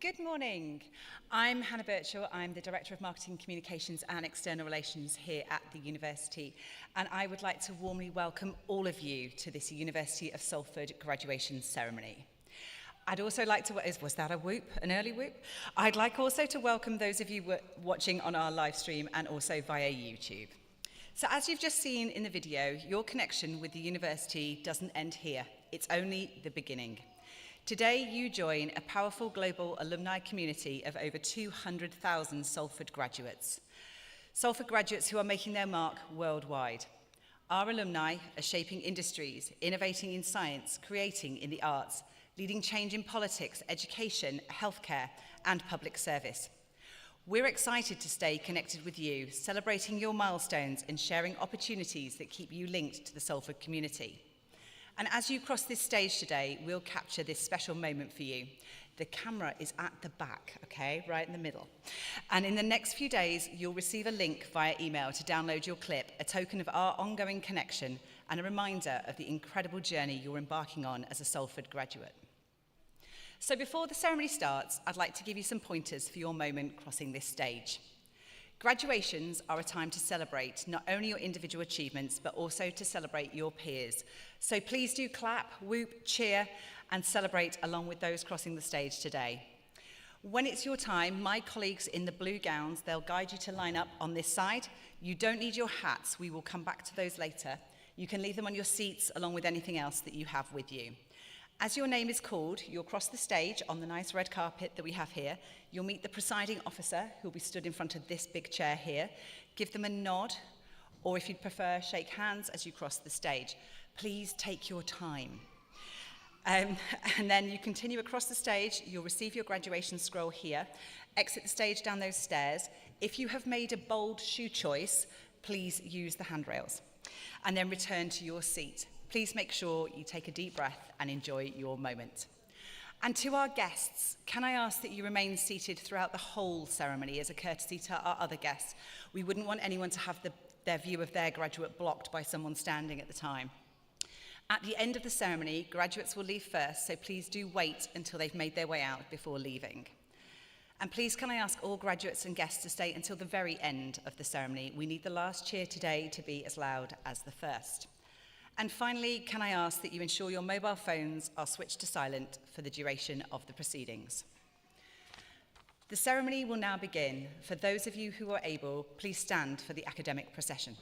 Good morning. I'm Hannah Birchall. I'm the Director of Marketing, Communications and External Relations here at the university, and I would like to warmly welcome all of you to this University of Salford graduation ceremony. I'd also like to, was that a whoop, an early whoop? I'd like also to welcome those of you watching on our live stream and also via YouTube. So as you've just seen in the video, your connection with the university doesn't end here. It's only the beginning. Today, you join a powerful global alumni community of over 200,000 Salford graduates. Salford graduates who are making their mark worldwide. Our alumni are shaping industries, innovating in science, creating in the arts, leading change in politics, education, healthcare, and public service. We're excited to stay connected with you, celebrating your milestones and sharing opportunities that keep you linked to the Salford community. And as you cross this stage today, we'll capture this special moment for you. The camera is at the back, okay, right in the middle. And in the next few days, you'll receive a link via email to download your clip, a token of our ongoing connection and a reminder of the incredible journey you're embarking on as a Salford graduate. So before the ceremony starts, I'd like to give you some pointers for your moment crossing this stage. Graduations are a time to celebrate not only your individual achievements, but also to celebrate your peers. So please do clap, whoop, cheer, and celebrate along with those crossing the stage today. When it's your time, my colleagues in the blue gowns, they'll guide you to line up on this side. You don't need your hats. We will come back to those later. You can leave them on your seats along with anything else that you have with you. As your name is called, you'll cross the stage on the nice red carpet that we have here. You'll meet the presiding officer, who'll be stood in front of this big chair here. Give them a nod, or if you'd prefer, shake hands as you cross the stage. Please take your time. And then you continue across the stage. You'll receive your graduation scroll here. Exit the stage down those stairs. If you have made a bold shoe choice, please use the handrails. And then return to your seat. Please make sure you take a deep breath and enjoy your moment. And to our guests, can I ask that you remain seated throughout the whole ceremony as a courtesy to our other guests? We wouldn't want anyone to have their view of their graduate blocked by someone standing at the time. At the end of the ceremony, graduates will leave first, so please do wait until they've made their way out before leaving. And please can I ask all graduates and guests to stay until the very end of the ceremony. We need the last cheer today to be as loud as the first. And finally, can I ask that you ensure your mobile phones are switched to silent for the duration of the proceedings. The ceremony will now begin. For those of you who are able, please stand for the academic procession.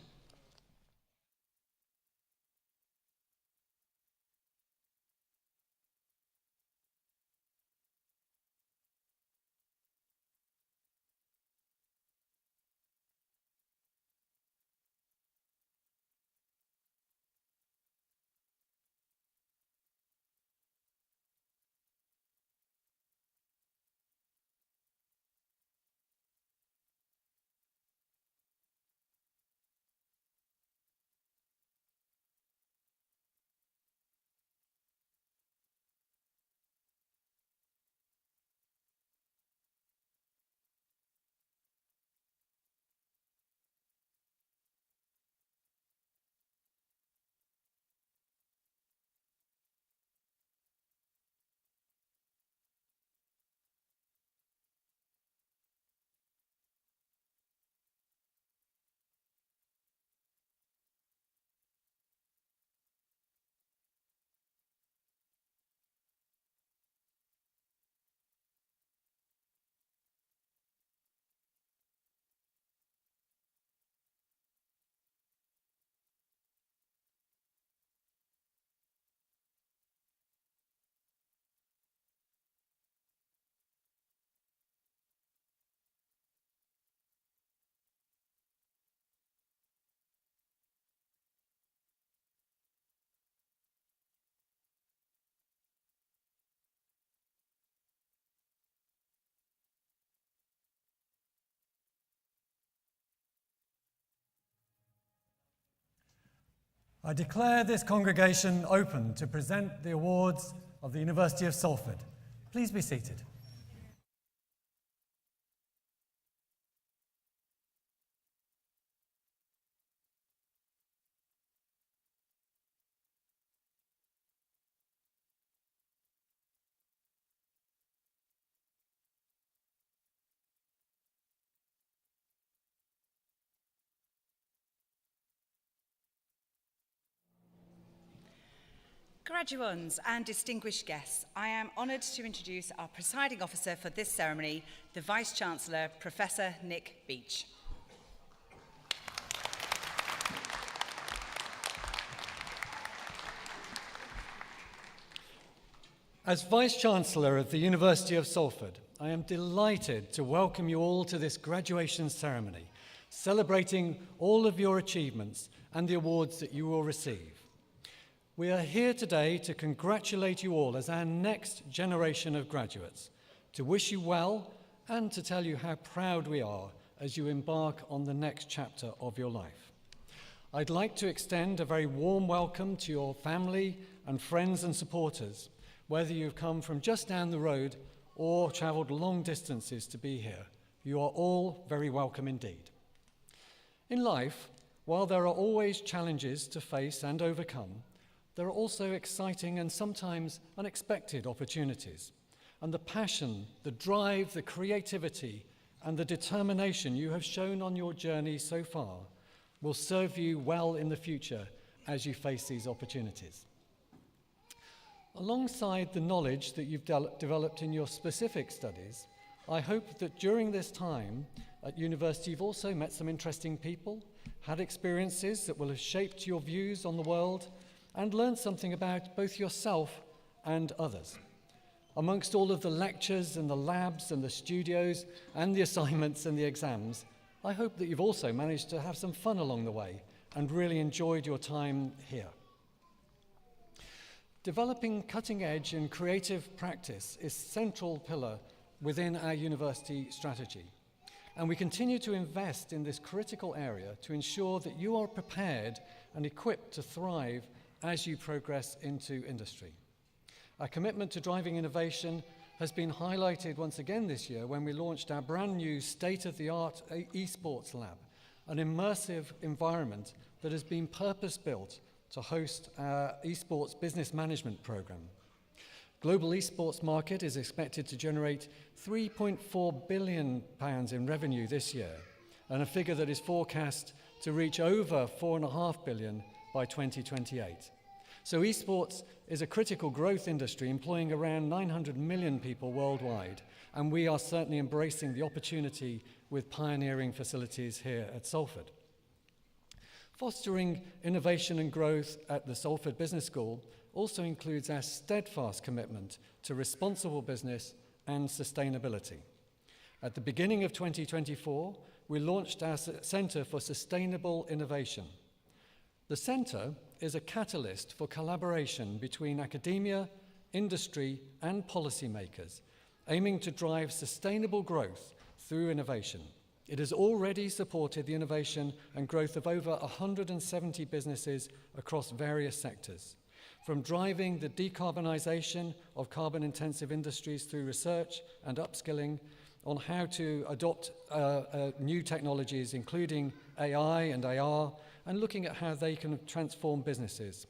I declare this congregation open to present the awards of the University of Salford. Please be seated. Graduands and distinguished guests, I am honoured to introduce our presiding officer for this ceremony, the Vice-Chancellor, Professor Nick Beach. As Vice-Chancellor of the University of Salford, I am delighted to welcome you all to this graduation ceremony, celebrating all of your achievements and the awards that you will receive. We are here today to congratulate you all as our next generation of graduates, to wish you well and to tell you how proud we are as you embark on the next chapter of your life. I'd like to extend a very warm welcome to your family and friends and supporters, whether you've come from just down the road or travelled long distances to be here. You are all very welcome indeed. In life, while there are always challenges to face and overcome, there are also exciting and sometimes unexpected opportunities. And the passion, the drive, the creativity, and the determination you have shown on your journey so far will serve you well in the future as you face these opportunities. Alongside the knowledge that you've developed in your specific studies, I hope that during this time at university you've also met some interesting people, had experiences that will have shaped your views on the world, and learned something about both yourself and others. Amongst all of the lectures and the labs and the studios and the assignments and the exams, I hope that you've also managed to have some fun along the way and really enjoyed your time here. Developing cutting-edge and creative practice is a central pillar within our university strategy, and we continue to invest in this critical area to ensure that you are prepared and equipped to thrive as you progress into industry. Our commitment to driving innovation has been highlighted once again this year when we launched our brand new state-of-the-art esports lab, an immersive environment that has been purpose-built to host our esports business management program. Global esports market is expected to generate £3.4 billion in revenue this year, and a figure that is forecast to reach over £4.5 billion by 2028. So esports is a critical growth industry employing around 900 million people worldwide, and we are certainly embracing the opportunity with pioneering facilities here at Salford. Fostering innovation and growth at the Salford Business School also includes our steadfast commitment to responsible business and sustainability. At the beginning of 2024, we launched our Centre for Sustainable Innovation. The Centre is a catalyst for collaboration between academia, industry, and policymakers, aiming to drive sustainable growth through innovation. It has already supported the innovation and growth of over 170 businesses across various sectors, from driving the decarbonisation of carbon-intensive industries through research and upskilling on how to adopt new technologies, including AI and AR, and looking at how they can transform businesses.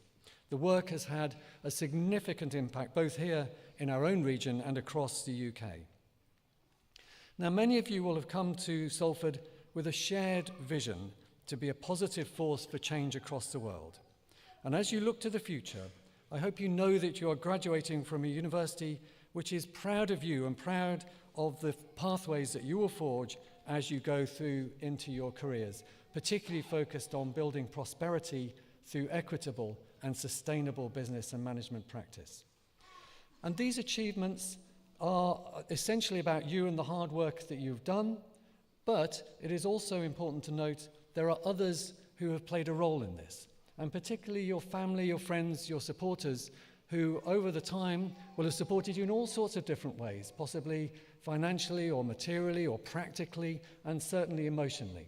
The work has had a significant impact both here in our own region and across the UK. Now, many of you will have come to Salford with a shared vision to be a positive force for change across the world. And as you look to the future, I hope you know that you are graduating from a university which is proud of you and proud of the pathways that you will forge as you go through into your careers, particularly focused on building prosperity through equitable and sustainable business and management practice. And these achievements are essentially about you and the hard work that you've done, but it is also important to note there are others who have played a role in this, and particularly your family, your friends, your supporters, who over the time will have supported you in all sorts of different ways, possibly financially or materially or practically, and certainly emotionally.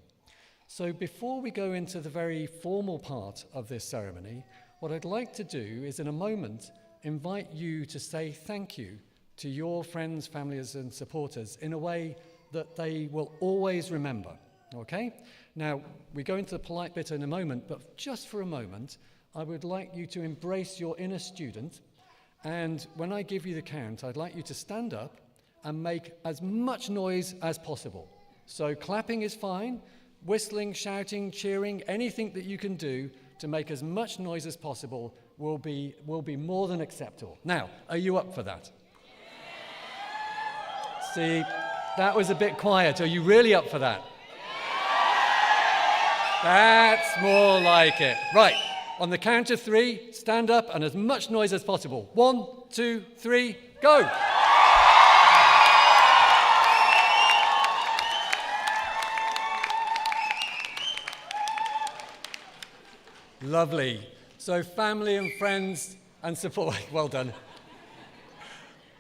So before we go into the very formal part of this ceremony, what I'd like to do is in a moment invite you to say thank you to your friends, families and supporters in a way that they will always remember, okay? Now, we go into the polite bit in a moment, but just for a moment, I would like you to embrace your inner student, and when I give you the count, I'd like you to stand up and make as much noise as possible. So clapping is fine, whistling, shouting, cheering, anything that you can do to make as much noise as possible will be more than acceptable. Now, are you up for that? See, that was a bit quiet. Are you really up for that? That's more like it. Right, on the count of 3, stand up and as much noise as possible. 1, 2, 3, go! Lovely. So family and friends and support, well done.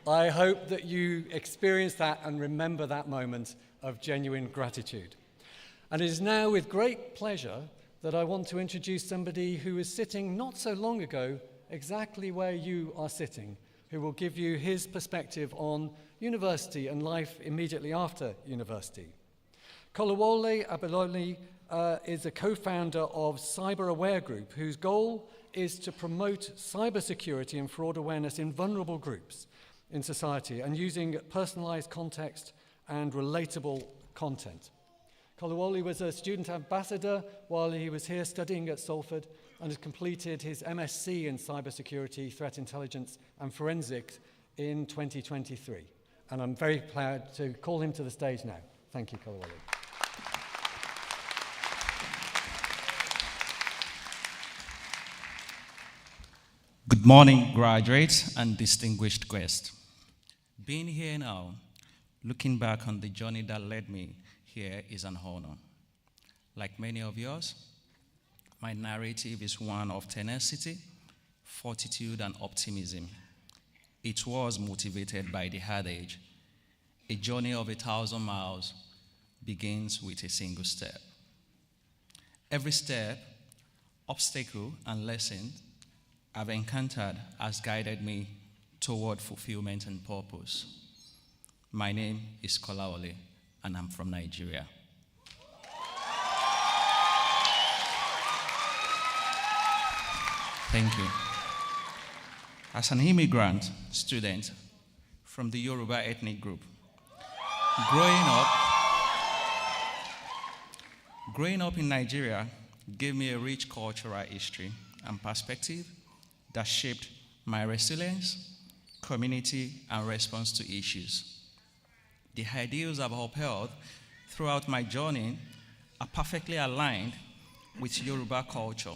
I hope that you experience that and remember that moment of genuine gratitude. And it is now with great pleasure that I want to introduce somebody who was sitting not so long ago exactly where you are sitting, who will give you his perspective on university and life immediately after university. Kolawole Abiloli is a co-founder of Cyber Aware Group, whose goal is to promote cybersecurity and fraud awareness in vulnerable groups in society and using personalized context and relatable content. Kolawole was a student ambassador while he was here studying at Salford and has completed his MSc in cybersecurity, threat intelligence and forensics in 2023. And I'm very proud to call him to the stage now. Thank you, Kolawole. Good morning, graduates and distinguished guests. Being here now, looking back on the journey that led me here is an honor. Like many of yours, my narrative is one of tenacity, fortitude, and optimism. It was motivated by the adage, a journey of 1,000 miles begins with a single step. Every step, obstacle, and lesson I've encountered has guided me toward fulfillment and purpose. My name is Kolawole, and I'm from Nigeria. Thank you. As an immigrant student from the Yoruba ethnic group, growing up in Nigeria gave me a rich cultural history and perspective that shaped my resilience, community, and response to issues. The ideals I've upheld throughout my journey are perfectly aligned with Yoruba culture,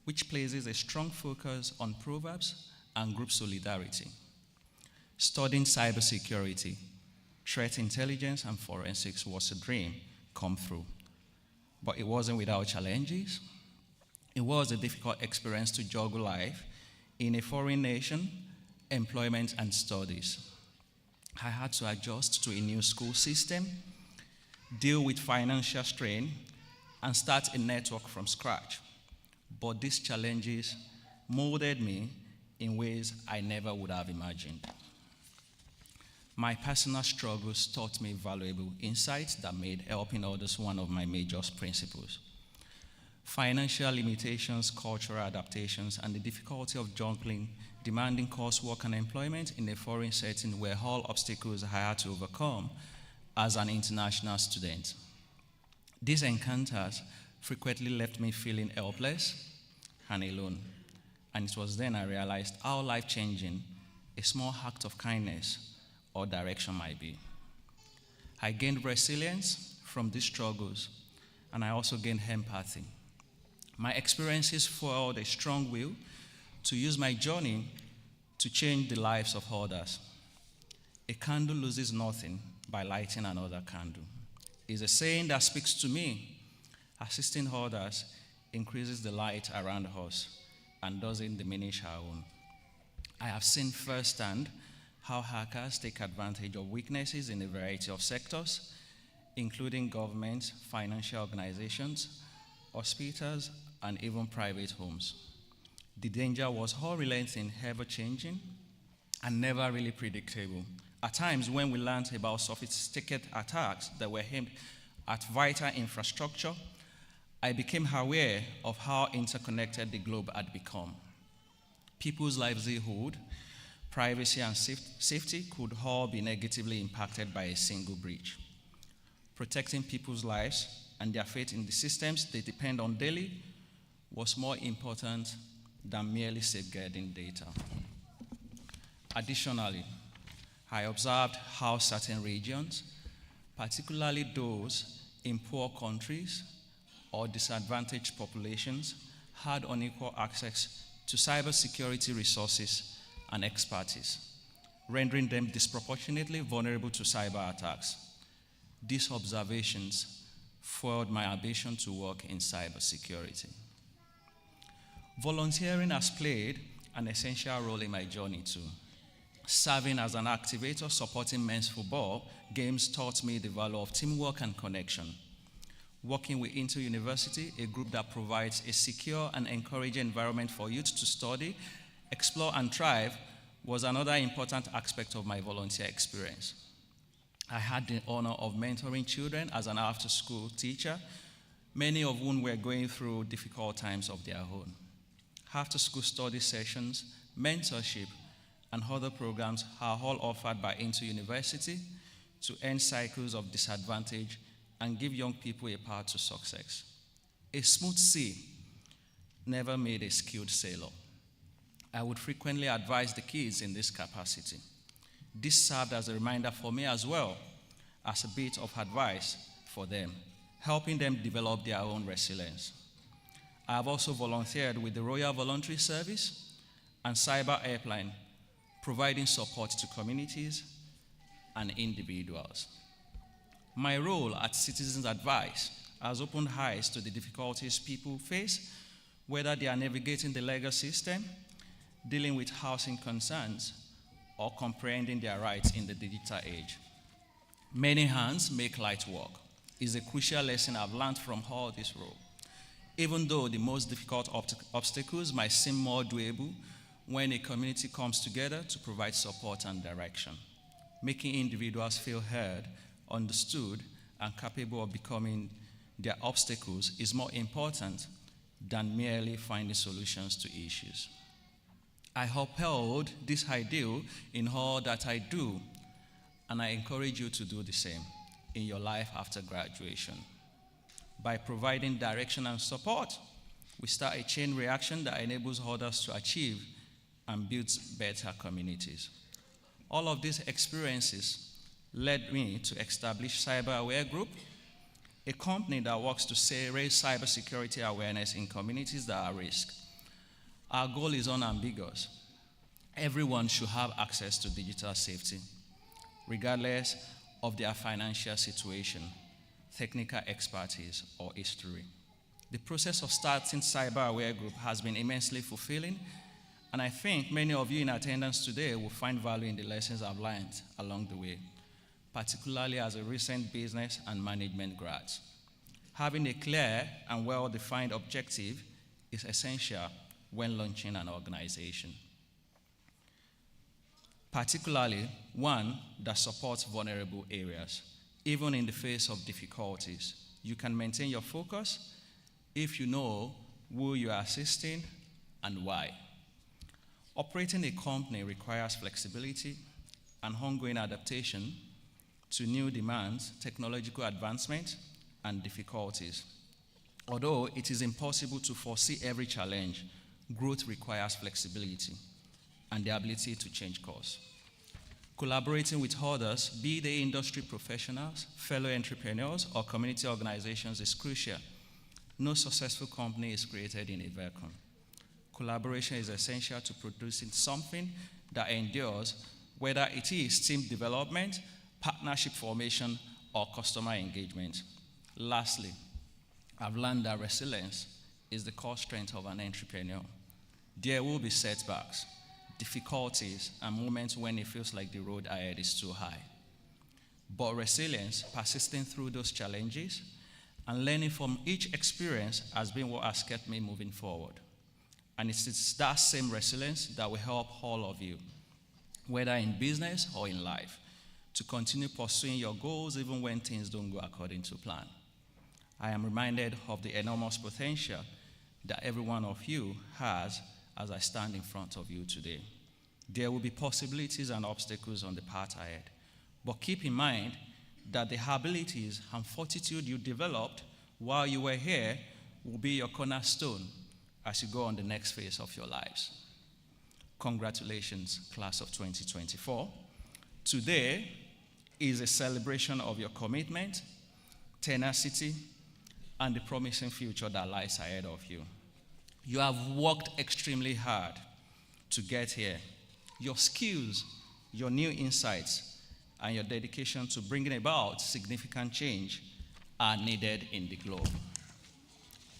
which places a strong focus on proverbs and group solidarity. Studying cybersecurity, threat intelligence, and forensics was a dream come true. But it wasn't without challenges. It was a difficult experience to juggle life in a foreign nation, employment, and studies. I had to adjust to a new school system, deal with financial strain, and start a network from scratch. But these challenges molded me in ways I never would have imagined. My personal struggles taught me valuable insights that made helping others one of my major principles. Financial limitations, cultural adaptations, and the difficulty of juggling demanding coursework and employment in a foreign setting were all obstacles I had to overcome as an international student. These encounters frequently left me feeling helpless and alone, and it was then I realized how life-changing a small act of kindness or direction might be. I gained resilience from these struggles, and I also gained empathy. My experiences fueled a strong will to use my journey to change the lives of others. A candle loses nothing by lighting another candle. It's a saying that speaks to me. Assisting others increases the light around us and doesn't diminish our own. I have seen firsthand how hackers take advantage of weaknesses in a variety of sectors, including government, financial organizations, hospitals, and even private homes. The danger was unrelenting, ever-changing, and never really predictable. At times, when we learned about sophisticated attacks that were aimed at vital infrastructure, I became aware of how interconnected the globe had become. People's livelihood, privacy, and safety could all be negatively impacted by a single breach. Protecting people's lives and their faith in the systems they depend on daily was more important than merely safeguarding data. Additionally, I observed how certain regions, particularly those in poor countries or disadvantaged populations, had unequal access to cybersecurity resources and expertise, rendering them disproportionately vulnerable to cyber attacks. These observations fueled my ambition to work in cybersecurity. Volunteering has played an essential role in my journey too. Serving as an activator supporting men's football games taught me the value of teamwork and connection. Working with Into University, a group that provides a secure and encouraging environment for youth to study, explore, and thrive, was another important aspect of my volunteer experience. I had the honor of mentoring children as an after-school teacher, many of whom were going through difficult times of their own. After-school study sessions, mentorship, and other programs are all offered by Into University to end cycles of disadvantage and give young people a path to success. A smooth sea never made a skilled sailor. I would frequently advise the kids in this capacity. This served as a reminder for me as well as a bit of advice for them, helping them develop their own resilience. I have also volunteered with the Royal Voluntary Service and Cyber Airline, providing support to communities and individuals. My role at Citizens Advice has opened eyes to the difficulties people face, whether they are navigating the legal system, dealing with housing concerns, or comprehending their rights in the digital age. Many hands make light work is a crucial lesson I've learned from all this role. Even though the most difficult obstacles might seem more doable when a community comes together to provide support and direction, making individuals feel heard, understood, and capable of becoming their obstacles is more important than merely finding solutions to issues. I uphold this ideal in all that I do, and I encourage you to do the same in your life after graduation. By providing direction and support, we start a chain reaction that enables others to achieve and builds better communities. All of these experiences led me to establish Cyber Aware Group, a company that works to raise cybersecurity awareness in communities that are at risk. Our goal is unambiguous. Everyone should have access to digital safety, regardless of their financial situation, technical expertise, or history. The process of starting Cyber Aware Group has been immensely fulfilling, and I think many of you in attendance today will find value in the lessons I've learned along the way, particularly as a recent business and management grad. Having a clear and well-defined objective is essential when launching an organization, particularly one that supports vulnerable areas. Even in the face of difficulties, you can maintain your focus if you know who you are assisting and why. Operating a company requires flexibility and ongoing adaptation to new demands, technological advancement, and difficulties. Although it is impossible to foresee every challenge, growth requires flexibility and the ability to change course. Collaborating with others, be they industry professionals, fellow entrepreneurs, or community organizations, is crucial. No successful company is created in a vacuum. Collaboration is essential to producing something that endures, whether it is team development, partnership formation, or customer engagement. Lastly, I've learned that resilience is the core strength of an entrepreneur. There will be setbacks, difficulties, and moments when it feels like the road ahead is too high. But resilience, persisting through those challenges, and learning from each experience has been what has kept me moving forward. And it's that same resilience that will help all of you, whether in business or in life, to continue pursuing your goals even when things don't go according to plan. I am reminded of the enormous potential that every one of you has as I stand in front of you today. There will be possibilities and obstacles on the path ahead, but keep in mind that the abilities and fortitude you developed while you were here will be your cornerstone as you go on the next phase of your lives. Congratulations, class of 2024. Today is a celebration of your commitment, tenacity, and the promising future that lies ahead of you. You have worked extremely hard to get here. Your skills, your new insights, and your dedication to bringing about significant change are needed in the globe.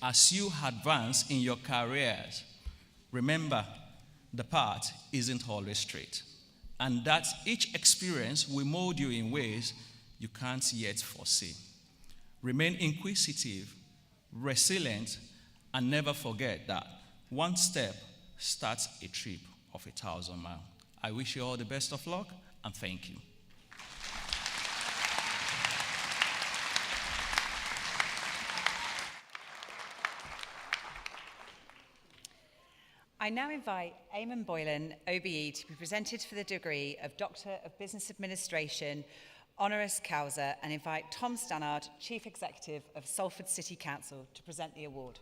As you advance in your careers, remember the path isn't always straight, and that each experience will mold you in ways you can't yet foresee. Remain inquisitive, resilient, and never forget that one step starts a trip of 1,000 miles. I wish you all the best of luck, and thank you. I now invite Eamon Boylan, OBE, to be presented for the degree of Doctor of Business Administration, honoris causa, and invite Tom Stannard, Chief Executive of Salford City Council, to present the award.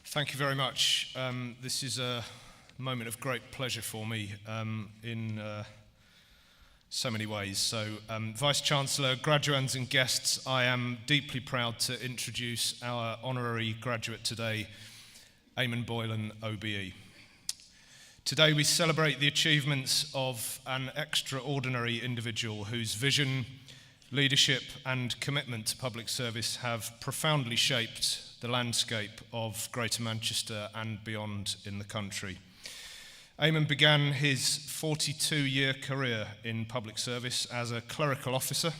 Thank you very much. This is a moment of great pleasure for me in so many ways. So, Vice-Chancellor, graduands and guests, I am deeply proud to introduce our honorary graduate today, Eamon Boylan, OBE. Today we celebrate the achievements of an extraordinary individual whose vision, leadership and commitment to public service have profoundly shaped the landscape of Greater Manchester and beyond in the country. Eamon began his 42-year career in public service as a clerical officer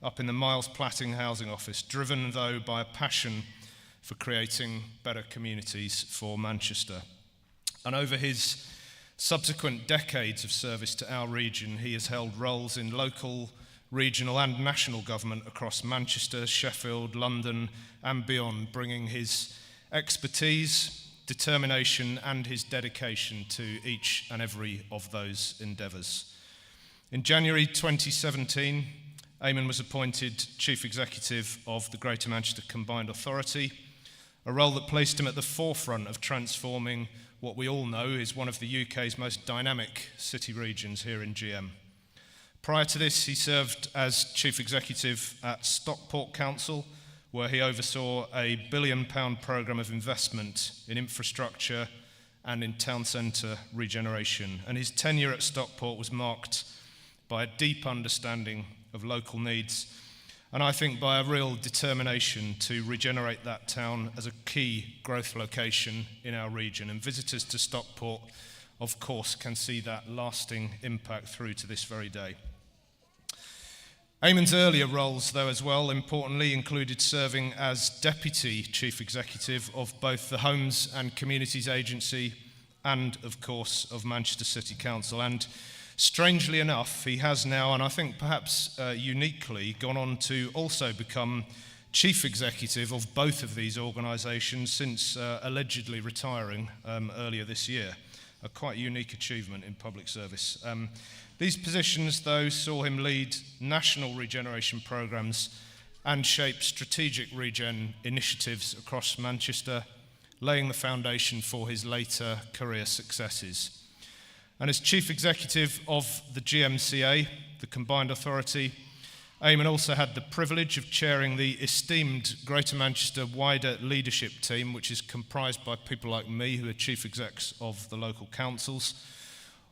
up in the Miles Platting Housing Office, driven though by a passion for creating better communities for Manchester. And over his subsequent decades of service to our region, he has held roles in local, regional and national government across Manchester, Sheffield, London and beyond, bringing his expertise, determination and his dedication to each and every of those endeavours. In January 2017, Eamon was appointed Chief Executive of the Greater Manchester Combined Authority, a role that placed him at the forefront of transforming what we all know is one of the UK's most dynamic city regions here in GM. Prior to this, he served as Chief Executive at Stockport Council, where he oversaw a £1 billion programme of investment in infrastructure and in town centre regeneration. And his tenure at Stockport was marked by a deep understanding of local needs, and I think by a real determination to regenerate that town as a key growth location in our region. And visitors to Stockport, of course, can see that lasting impact through to this very day. Eamon's earlier roles, though, as well, importantly, included serving as Deputy Chief Executive of both the Homes and Communities Agency and, of course, of Manchester City Council. And strangely enough, he has now, and I think perhaps uniquely, gone on to also become Chief Executive of both of these organisations since allegedly retiring earlier this year. A quite unique achievement in public service. These positions, though, saw him lead national regeneration programmes and shape strategic regen initiatives across Manchester, laying the foundation for his later career successes. And as Chief Executive of the GMCA, the Combined Authority, Eamon also had the privilege of chairing the esteemed Greater Manchester wider leadership team, which is comprised by people like me, who are chief execs of the local councils,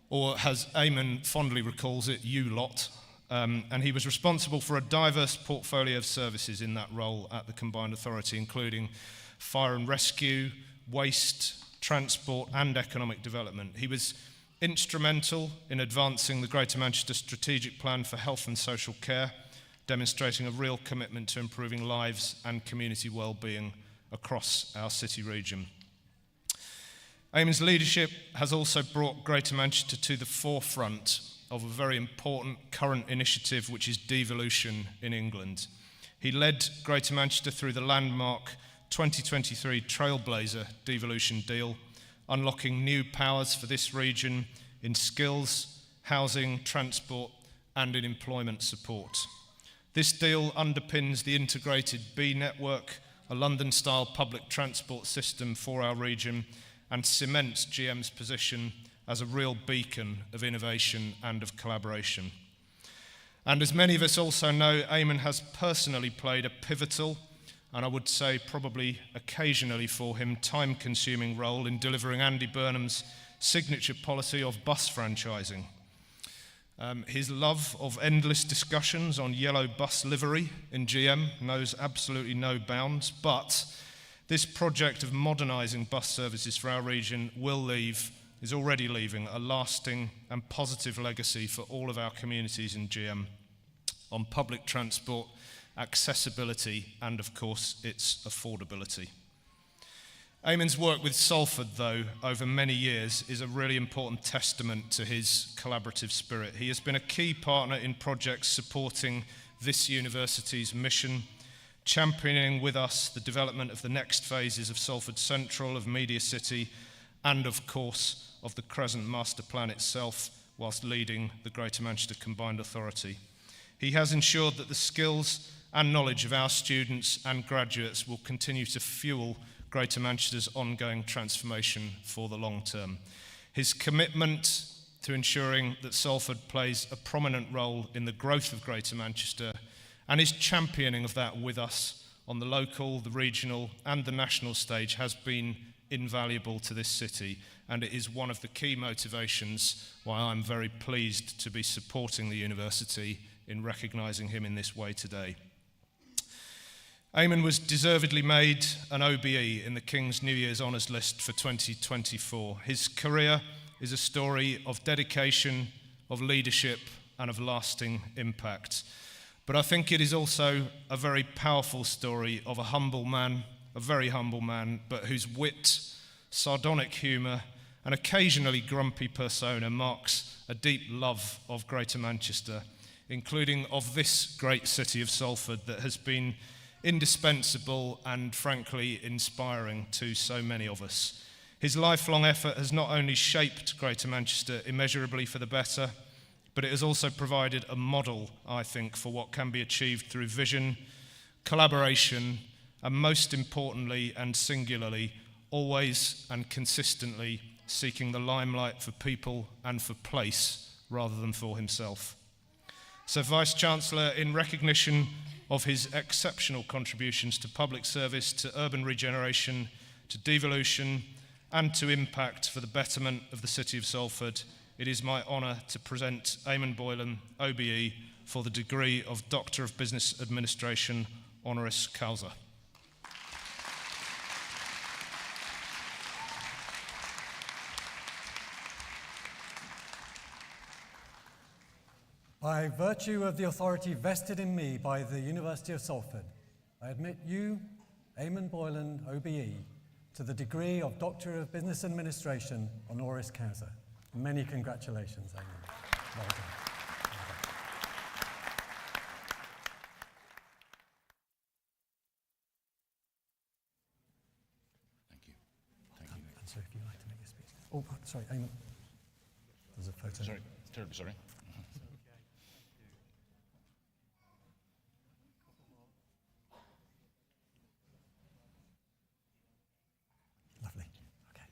or as Eamon fondly recalls it, you lot. And he was responsible for a diverse portfolio of services in that role at the Combined Authority, including fire and rescue, waste, transport and economic development. He was instrumental in advancing the Greater Manchester Strategic Plan for Health and Social Care, demonstrating a real commitment to improving lives and community well-being across our city region. Eamon's leadership has also brought Greater Manchester to the forefront of a very important current initiative, which is devolution in England. He led Greater Manchester through the landmark 2023 Trailblazer devolution deal, unlocking new powers for this region in skills, housing, transport, and in employment support. This deal underpins the integrated B network, a London-style public transport system for our region, and cements GM's position as a real beacon of innovation and of collaboration. And as many of us also know, Eamon has personally played a pivotal, and I would say probably occasionally for him, time-consuming role in delivering Andy Burnham's signature policy of bus franchising. His love of endless discussions on yellow bus livery in GM knows absolutely no bounds, but this project of modernising bus services for our region is already leaving a lasting and positive legacy for all of our communities in GM on public transport, accessibility, and of course its affordability. Eamon's work with Salford, though, over many years is a really important testament to his collaborative spirit. He has been a key partner in projects supporting this university's mission, championing with us the development of the next phases of Salford Central, of Media City, and of course of the Crescent Master Plan itself, whilst leading the Greater Manchester Combined Authority. He has ensured that the skills and knowledge of our students and graduates will continue to fuel Greater Manchester's ongoing transformation for the long term. His commitment to ensuring that Salford plays a prominent role in the growth of Greater Manchester and his championing of that with us on the local, the regional and the national stage has been invaluable to this city, and it is one of the key motivations why I'm very pleased to be supporting the university in recognising him in this way today. Eamon was deservedly made an OBE in the King's New Year's Honours List for 2024. His career is a story of dedication, of leadership, and of lasting impact. But I think it is also a very powerful story of a humble man, a very humble man, but whose wit, sardonic humour, and occasionally grumpy persona marks a deep love of Greater Manchester, including of this great city of Salford that has been indispensable and frankly inspiring to so many of us. His lifelong effort has not only shaped Greater Manchester immeasurably for the better, but it has also provided a model, I think, for what can be achieved through vision, collaboration, and most importantly and singularly, always and consistently seeking the limelight for people and for place rather than for himself. So, Vice-Chancellor, in recognition of his exceptional contributions to public service, to urban regeneration, to devolution, and to impact for the betterment of the city of Salford, it is my honour to present Eamon Boylan, OBE, for the degree of Doctor of Business Administration, honoris causa. By virtue of the authority vested in me by the University of Salford, I admit you, Eamon Boylan, OBE, to the degree of Doctor of Business Administration, honoris causa. Many congratulations, Eamon. Well done. Thank you. Thank you. And so if you'd like to make a speech. Oh, sorry, Eamon. There's a photo. Sorry, terribly sorry. Lovely. Okay.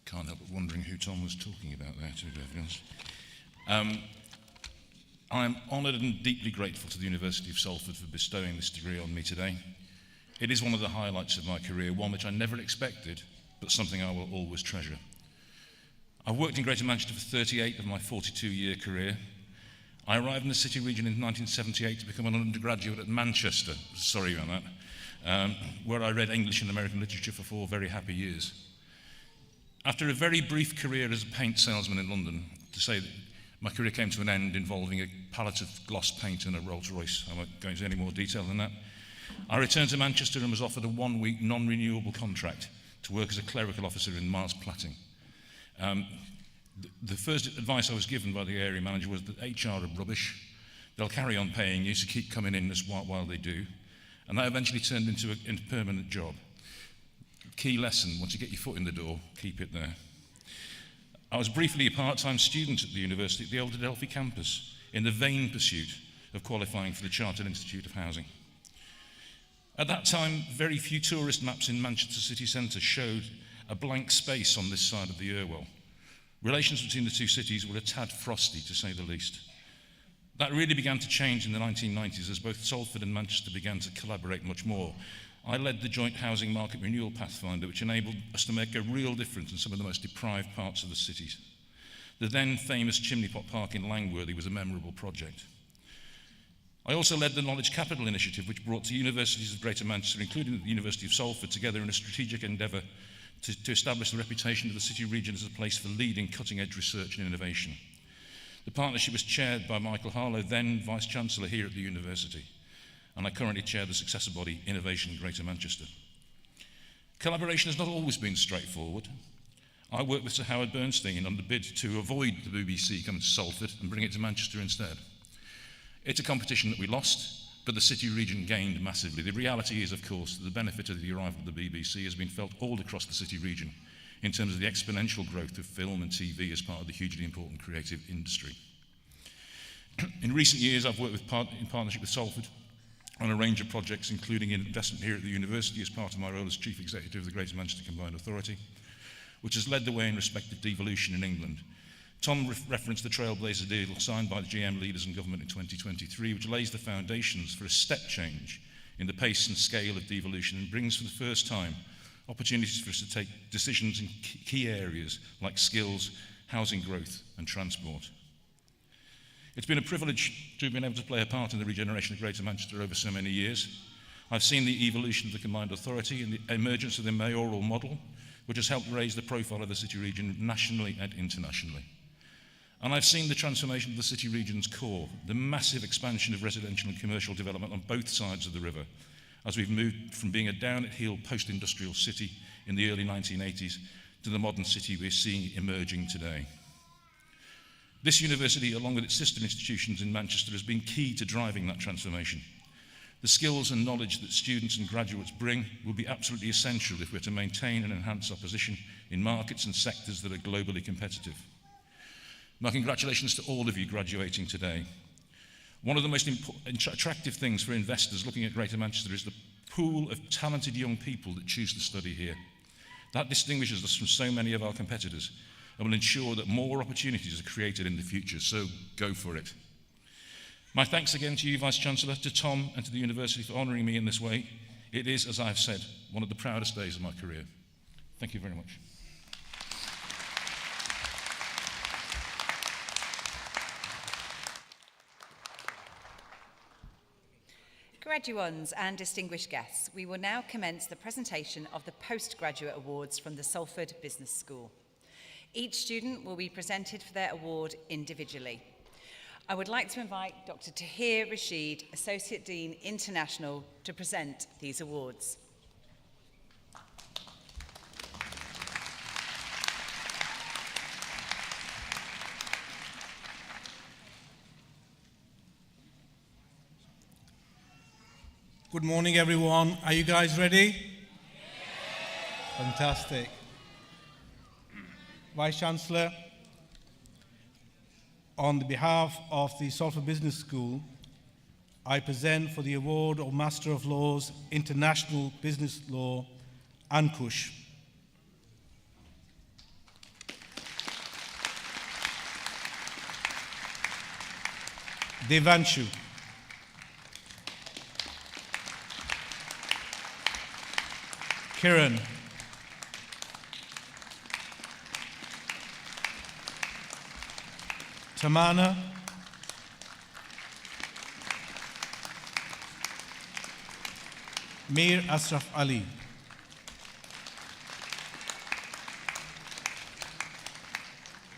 Can't help but wondering who Tom was talking about there, to be honest. I'm honoured and deeply grateful to the University of Salford for bestowing this degree on me today. It is one of the highlights of my career, one which I never expected, but something I will always treasure. I've worked in Greater Manchester for 38 of my 42-year career. I arrived in the city region in 1978 to become an undergraduate at Manchester, sorry about that, where I read English and American literature for 4 very happy years. After a very brief career as a paint salesman in London, to say that my career came to an end involving a pallet of gloss paint and a Rolls Royce, I won't go into any more detail than that, I returned to Manchester and was offered a 1-week non-renewable contract to work as a clerical officer in Mars Platting. The first advice I was given by the area manager was that HR are rubbish. They'll carry on paying you, so keep coming in while they do. And that eventually turned into a permanent job. Key lesson, once you get your foot in the door, keep it there. I was briefly a part-time student at the university at the Old Adelphi campus in the vain pursuit of qualifying for the Chartered Institute of Housing. At that time, very few tourist maps in Manchester city centre showed a blank space on this side of the Irwell. Relations between the two cities were a tad frosty, to say the least. That really began to change in the 1990s as both Salford and Manchester began to collaborate much more. I led the joint housing market renewal pathfinder, which enabled us to make a real difference in some of the most deprived parts of the cities. The then famous Chimney Pot Park in Langworthy was a memorable project. I also led the Knowledge Capital Initiative, which brought two universities of Greater Manchester, including the University of Salford, together in a strategic endeavour to establish the reputation of the city region as a place for leading cutting-edge research and innovation. The partnership was chaired by Michael Harlow, then Vice-Chancellor here at the university, and I currently chair the successor body, Innovation Greater Manchester. Collaboration has not always been straightforward. I worked with Sir Howard Bernstein on the bid to avoid the BBC coming to Salford and bring it to Manchester instead. It's a competition that we lost, but the city region gained massively. The reality is, of course, that the benefit of the arrival of the BBC has been felt all across the city region in terms of the exponential growth of film and TV as part of the hugely important creative industry. In recent years, I've worked in partnership with Salford on a range of projects, including investment here at the university as part of my role as Chief Executive of the Greater Manchester Combined Authority, which has led the way in respect of devolution in England. Tom referenced the Trailblazer deal signed by the GM leaders and government in 2023, which lays the foundations for a step change in the pace and scale of devolution and brings for the first time opportunities for us to take decisions in key areas like skills, housing growth and transport. It's been a privilege to have been able to play a part in the regeneration of Greater Manchester over so many years. I've seen the evolution of the Combined Authority and the emergence of the mayoral model, which has helped raise the profile of the city region nationally and internationally. And I've seen the transformation of the city region's core, the massive expansion of residential and commercial development on both sides of the river, as we've moved from being a down-at-heel post-industrial city in the early 1980s to the modern city we're seeing emerging today. This university, along with its sister institutions in Manchester, has been key to driving that transformation. The skills and knowledge that students and graduates bring will be absolutely essential if we're to maintain and enhance our position in markets and sectors that are globally competitive. My congratulations to all of you graduating today. One of the most attractive things for investors looking at Greater Manchester is the pool of talented young people that choose to study here. That distinguishes us from so many of our competitors and will ensure that more opportunities are created in the future, so go for it. My thanks again to you, Vice-Chancellor, to Tom and to the university for honouring me in this way. It is, as I've said, one of the proudest days of my career. Thank you very much. Graduands and distinguished guests, we will now commence the presentation of the postgraduate awards from the Salford Business School. Each student will be presented for their award individually. I would like to invite Dr. Tahir Rashid, Associate Dean International, to present these awards. Good morning, everyone. Are you guys ready? Yes. Fantastic. Vice-Chancellor, on behalf of the Salford Business School, I present for the award of Master of Laws, International Business Law, Ankush. Devanshu. Kiran. Tamana. Mir Ashraf Ali.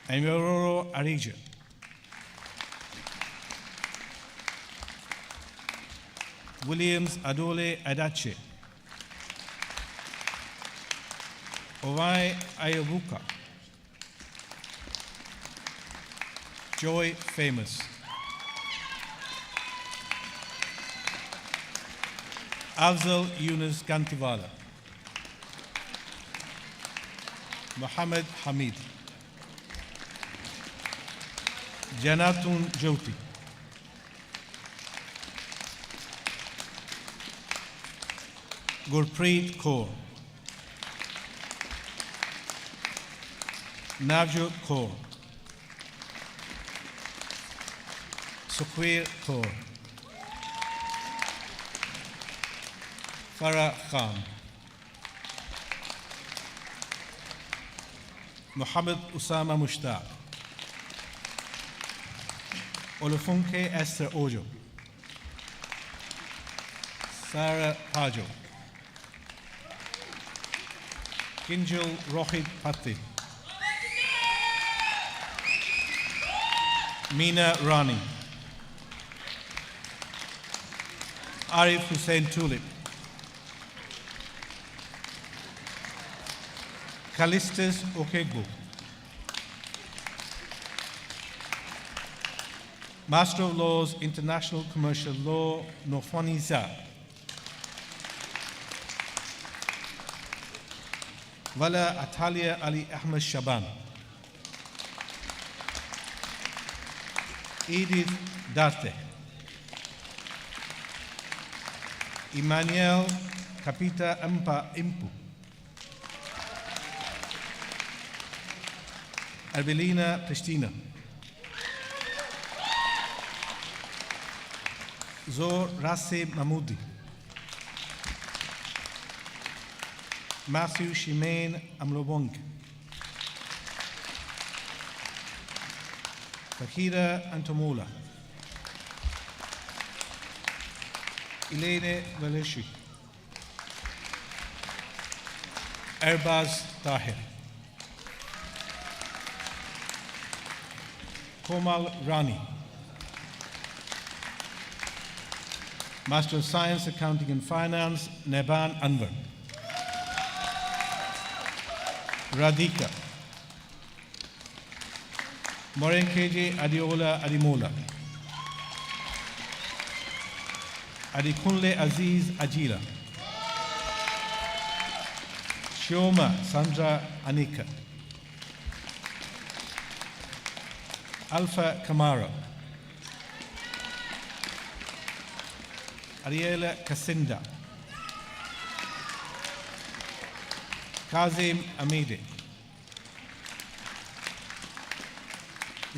Emiroro Arija. Williams Adole Adache. Owai Ayabuka. Joy Famous. Afzal Yunus Gantiwala. Muhammad Hamid. Janatun Jyoti. Gurpreet Kaur. Navjot Kaur. Sukhwir Kaur. Farah Khan. Muhammad Usama Mushtaq. Olufunke Esther Ojo. Sarah Pajo. Kinjal Rohit Patti. Meena Rani. Arif Hussain Tulip. Callistus Okegbu. Master of Laws, International Commercial Law, Nofani Za. Wala Atalia Ali Ahmed Shaban. Edith Darte. Emmanuel Kapita Ampa Impu. Arbelina Pristina. Zor Rasse Mahmoudi. Matthew Shimane Amlobong. Fakira Antomola. Elene Valeshi. Erbaz Tahir. Komal Rani. Master of Science, Accounting and Finance, Neban Anwar. Radhika. Morenkeje Adiola Adimola. Adikunle Aziz Ajila. Shioma Sandra Anika. Alpha Kamara. Ariela Kasinda. Kazim Amide.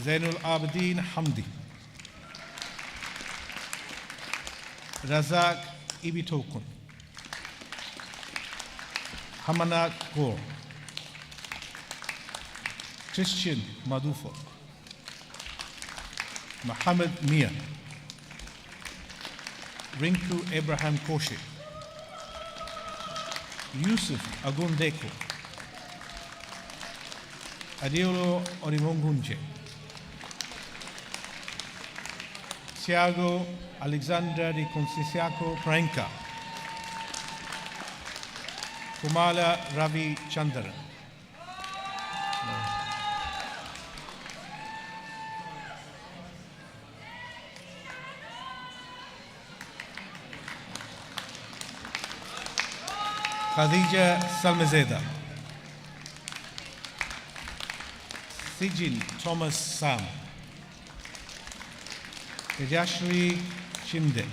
Zainul Abidin Hamdi. Razak Ibitokun. Hamanat Kaur. Christian Madufo. Muhammad Mia. Rinku Abraham Koshe. Yusuf Agundeko. Adiolo Orimongunje. Thiago Alexander de Concesiaco Pranka. Kumala Ravi Chandra. Khadija Salmazeda. Sijin Thomas Sam. Tejashri Shinde.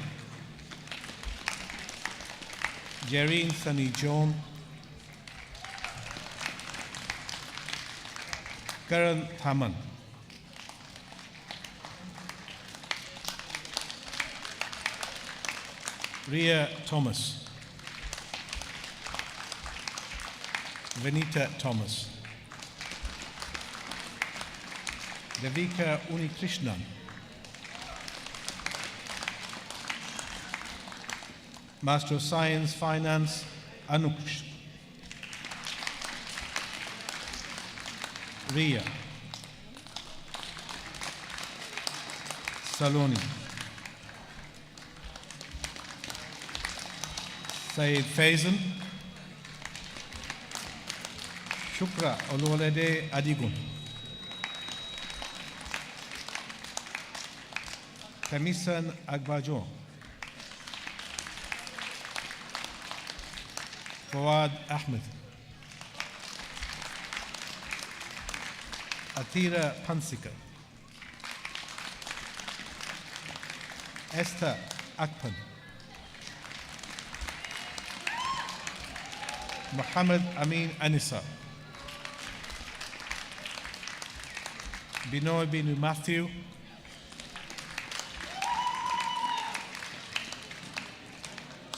Jareen Sunny John. Karan Thaman. Ria Thomas. Venita Thomas. Devika Unikrishnan. Master of Science, Finance, Anush. Ria. Saloni. Said Faison. Shukra Ololede Adigun. Tamisan Agbajon, Fawad Ahmed, Atira Pansika, Esther Akpan, Muhammad Amin Anisa, Binoy Binu Matthew,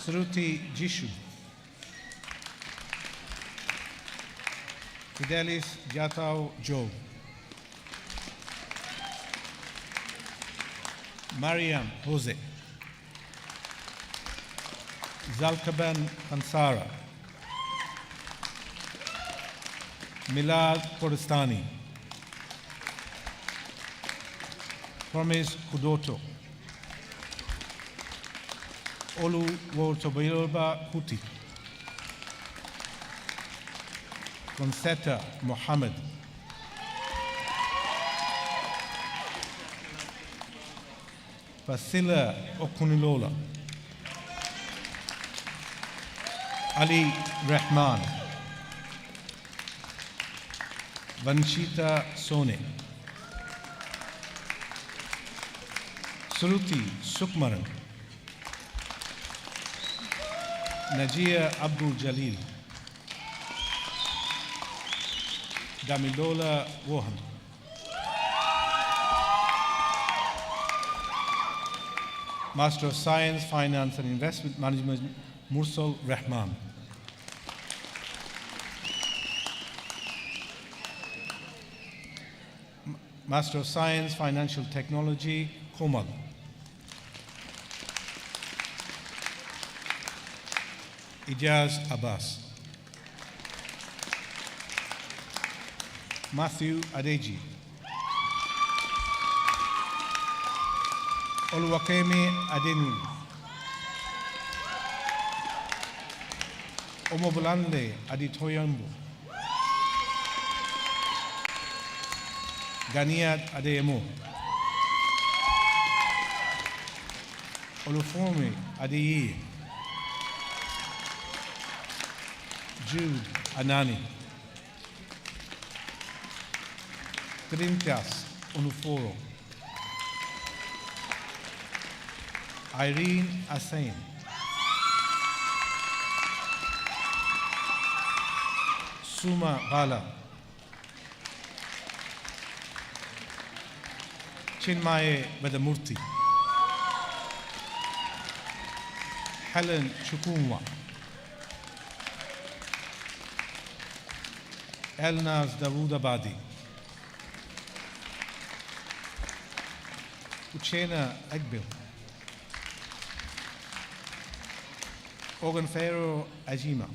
Sruti Jishu, Fidelis Jatao Joe, Mariam Jose, Zalkaban Pansara, Milad Kodastani, Promise Kudoto, Olu Woltobayoba Kuti, Concetta Mohammed, Basila Okunilola, Ali Rahman, Vanshita Sone, Suruti Sukmaran, Najia Abdul Jalil, Damilola Wohan, Master of Science, Finance and Investment Management, Mursal Rahman. Master of Science, Financial Technology, Komal. Ijaz Abbas. Matthew Adeji. Oluwakemi Adenu. Omobulande Aditoyambu. Ganiat Adeyemo. Olufumi Adeyi. Jude Anani. Corintias Onuforo. Irene Asain. Suma Bala. Chinmaye Vedamurti. Helen Chukumwa. Elnaz Dawoodabadi. Uchena Agbil. Ogunfero Ajima.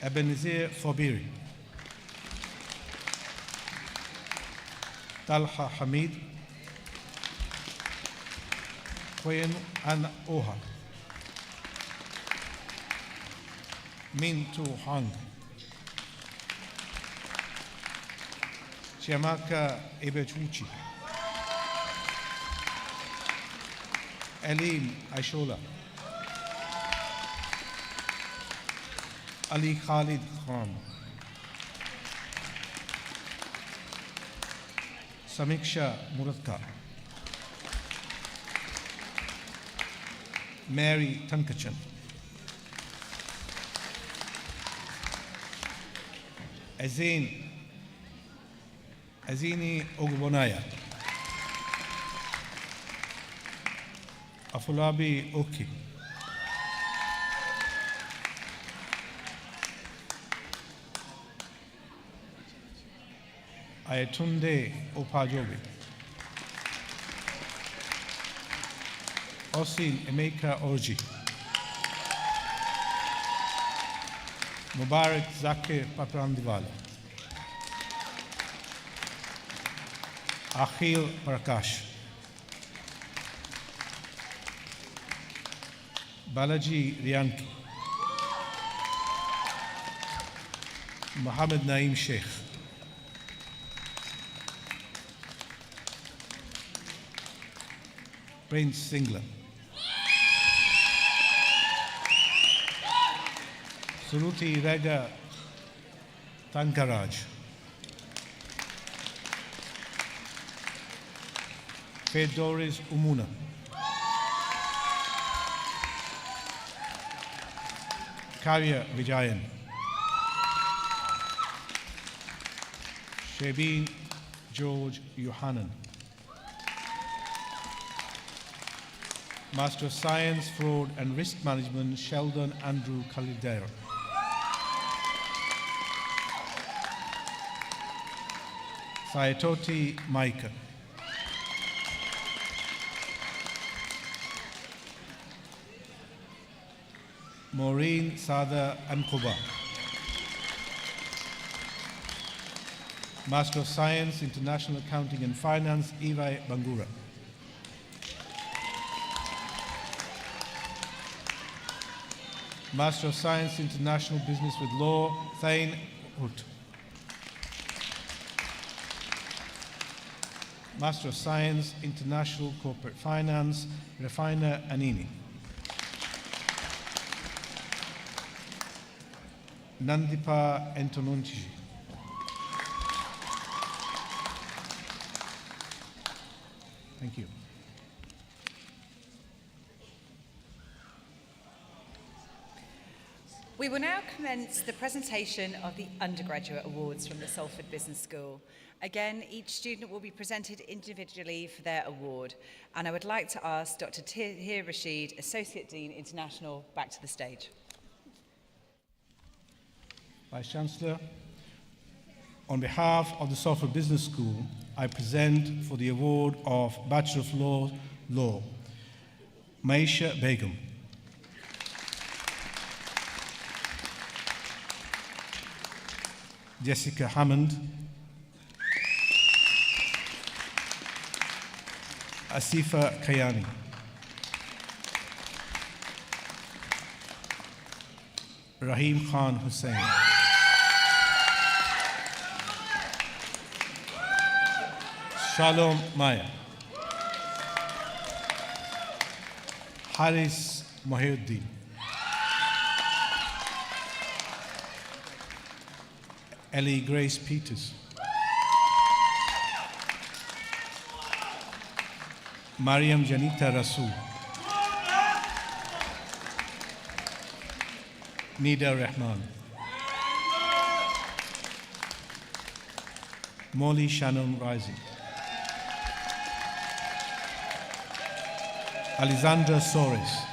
Ebenezer Fobiri. Talha Hamid. Queen An Oha. Mintu Hang. Chiamaka Ebechuchi. Elim Aishola. Ali Khalid Khan. Samiksha Muratka. Mary Tankachan. Azini Ogbonaya. Afulabi Oki. Ayatunde Opajobi. Osin Emeka Orji. Mubarak Zakir Paprandiwala. Akhil Prakash. Balaji Rianki. Mohammed Naeem Sheikh. Prince Singla. Suruthi Rega Tankaraj. Fedoris Umuna. Karya Vijayan. Shabin George Yohanan. Master of Science, Fraud and Risk Management, Sheldon Andrew Calidero. Saitoti Maika. Maureen Sada Ankoba. Master of Science, International Accounting and Finance, Ivai Bangura. Master of Science, International Business with Law, Thain Hut. Master of Science, International Corporate Finance, Refina Anini. Nandipa Antonunchi. Thank you. We will now commence the presentation of the undergraduate awards from the Salford Business School. Again, each student will be presented individually for their award. And I would like to ask Dr. Tahir Rashid, Associate Dean International, back to the stage. Vice Chancellor, on behalf of the Salford Business School, I present for the award of Bachelor of Law, Maisha Begum. Jessica Hammond, Asifa Kayani, Rahim Khan Hussain, Shalom Maya, Haris Mohiuddin, Ellie Grace Peters, Mariam Janita Rasul, Nida Rahman, Molly Shannon Rising, Alexandra Soares,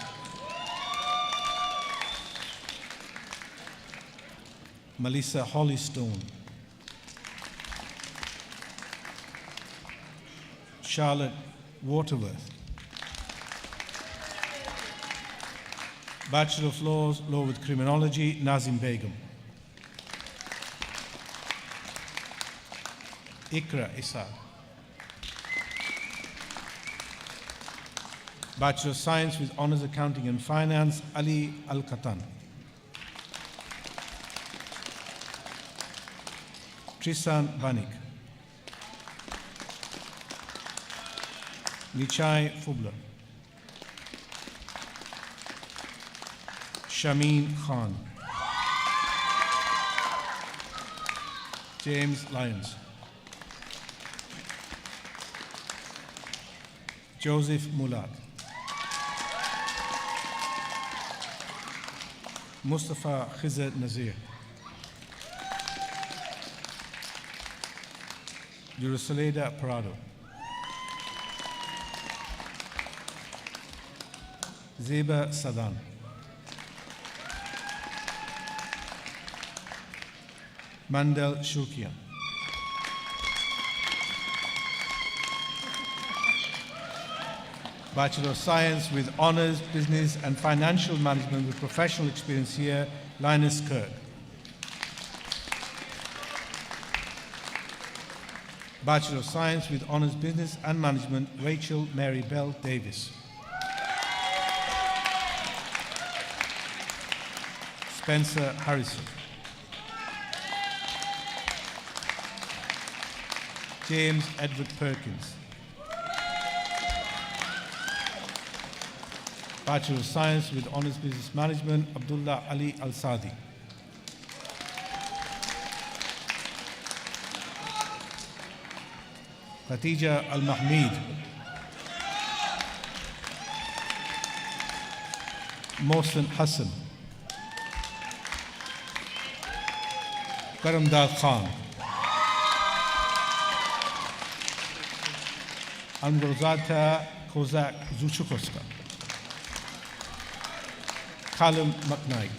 Melissa Hollystone, Charlotte Waterworth, Bachelor of Laws, Law with Criminology, Nazim Begum, Ikra Issa, Bachelor of Science with Honours Accounting and Finance, Ali Al-Katan, Tristan Banik, Nichai Fubler, Shameen Khan, James Lyons, Joseph Mulad, Mustafa Khizr Nazir, Jerusaleda Parado, Zeba Sadan, Mandel Shukian, Bachelor of Science with Honours, Business and Financial Management with professional experience here, Linus Kirk. Bachelor of Science with Honours, Business and Management, Rachel Mary Bell Davis. Spencer Harrison. James Edward Perkins. Bachelor of Science with Honours Business Management, Abdullah Ali Al-Sadi. Khatija Al-Mahmeed. Mohsen Hassan. Karamdar Khan. Amrozata Kozak Zuchukoska. Callum McKnight.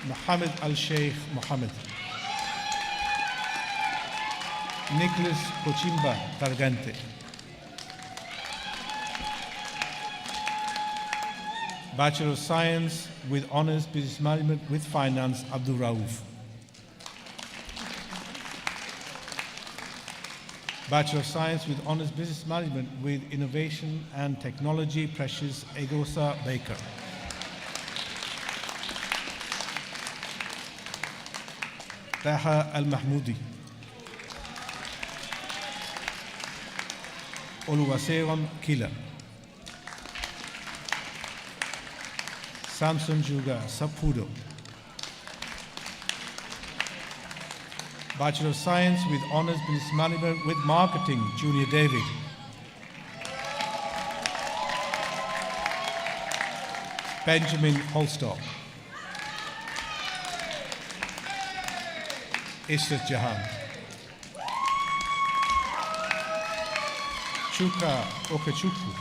Mohammed Al-Sheikh Mohammed. Nicholas Cochimba Targante. Bachelor of Science with Honours Business Management with Finance, Abdul Rauf. Bachelor of Science with Honours Business Management with Innovation and Technology, Precious Egosa Baker. Taha Al-Mahmoudi. Oluwasegun Kila. Samson Juga Sapudo. Bachelor of Science with Honours Business Management with Marketing, Junior David. Benjamin Holstock. Israt Jahan. Chuka Okechukwu.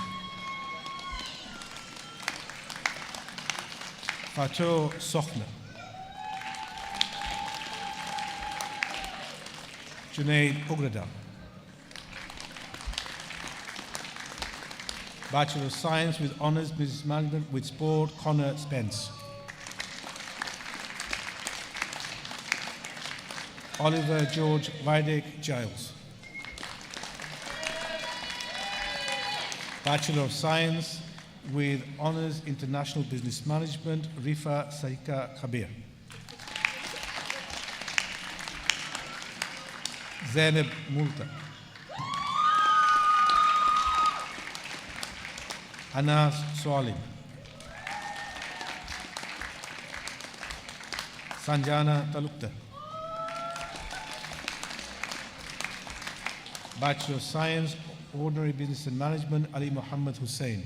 Fatou Sokhna. Junaid Ugrada. Bachelor of Science with Honours Business Management with Sport, Connor Spence. Oliver George Videk Giles. Bachelor of Science with Honours International Business Management, Rifa Saika Kabir. Zainab Multa. Anas Salim. Sanjana Talukta. Bachelor of Science, Ordinary Business and Management, Ali Muhammad Hussain.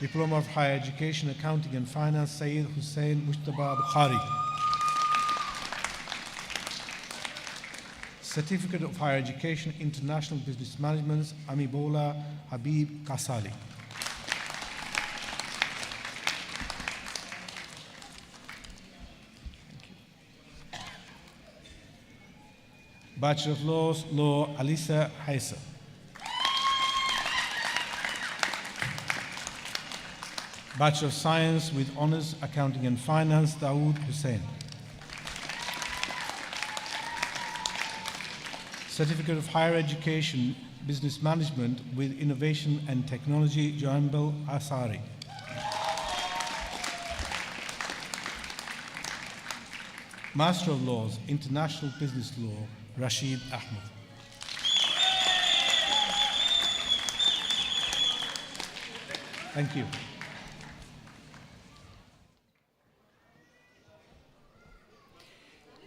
Diploma of Higher Education, Accounting and Finance, Sayyid Hussain Mushtaba Bukhari. Certificate of Higher Education, International Business Management, Amibola Habib Kasali. Bachelor of Laws, Law, Alisa Haisa. Bachelor of Science with Honours Accounting and Finance, Dawood Hussain. Certificate of Higher Education, Business Management with Innovation and Technology, Joambel Asari. Master of Laws, International Business Law, Rashid Ahmed. Thank you.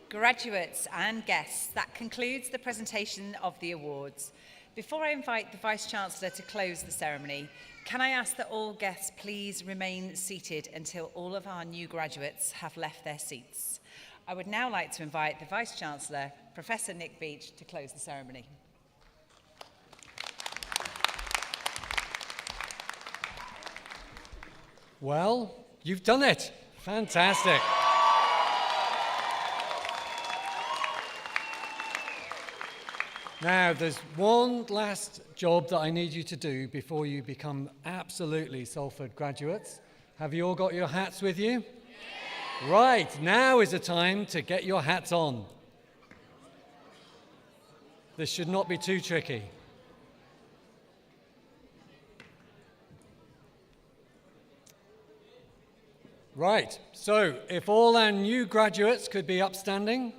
Graduates and guests, that concludes the presentation of the awards. Before I invite the Vice-Chancellor to close the ceremony, can I ask that all guests please remain seated until all of our new graduates have left their seats. I would now like to invite the Vice-Chancellor, Professor Nick Beach, to close the ceremony. Well, you've done it. Fantastic. Now, there's one last job that I need you to do before you become absolutely Salford graduates. Have you all got your hats with you? Yeah. Right, now is the time to get your hats on. This should not be too tricky. Right, so if all our new graduates could be upstanding.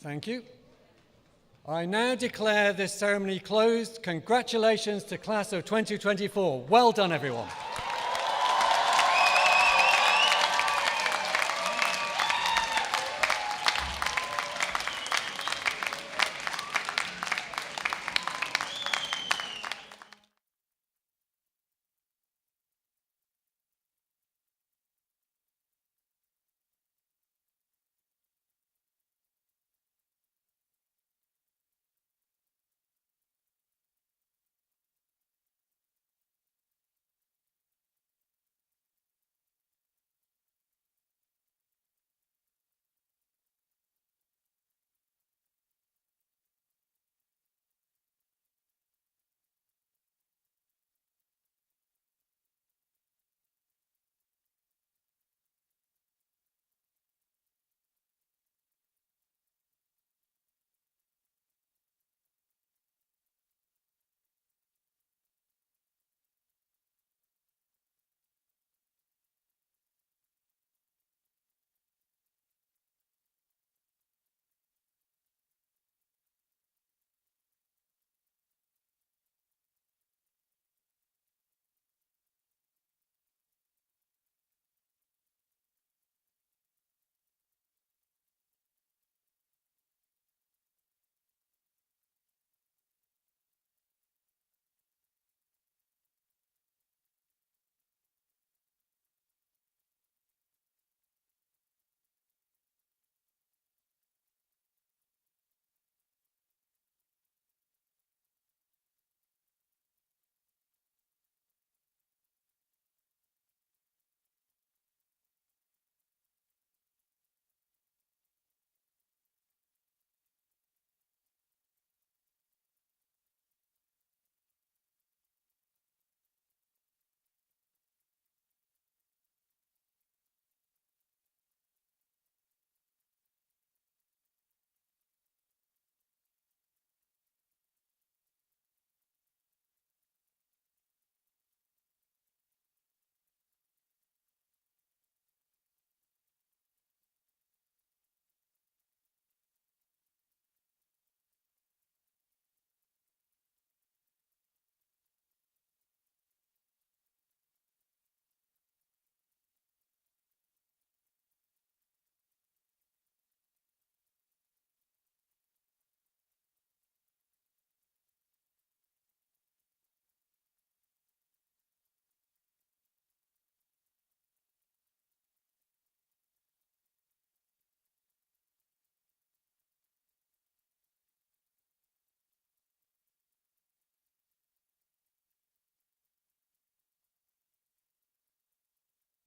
Thank Thank you. I now declare this ceremony closed. Congratulations to class of 2024. Well done, everyone.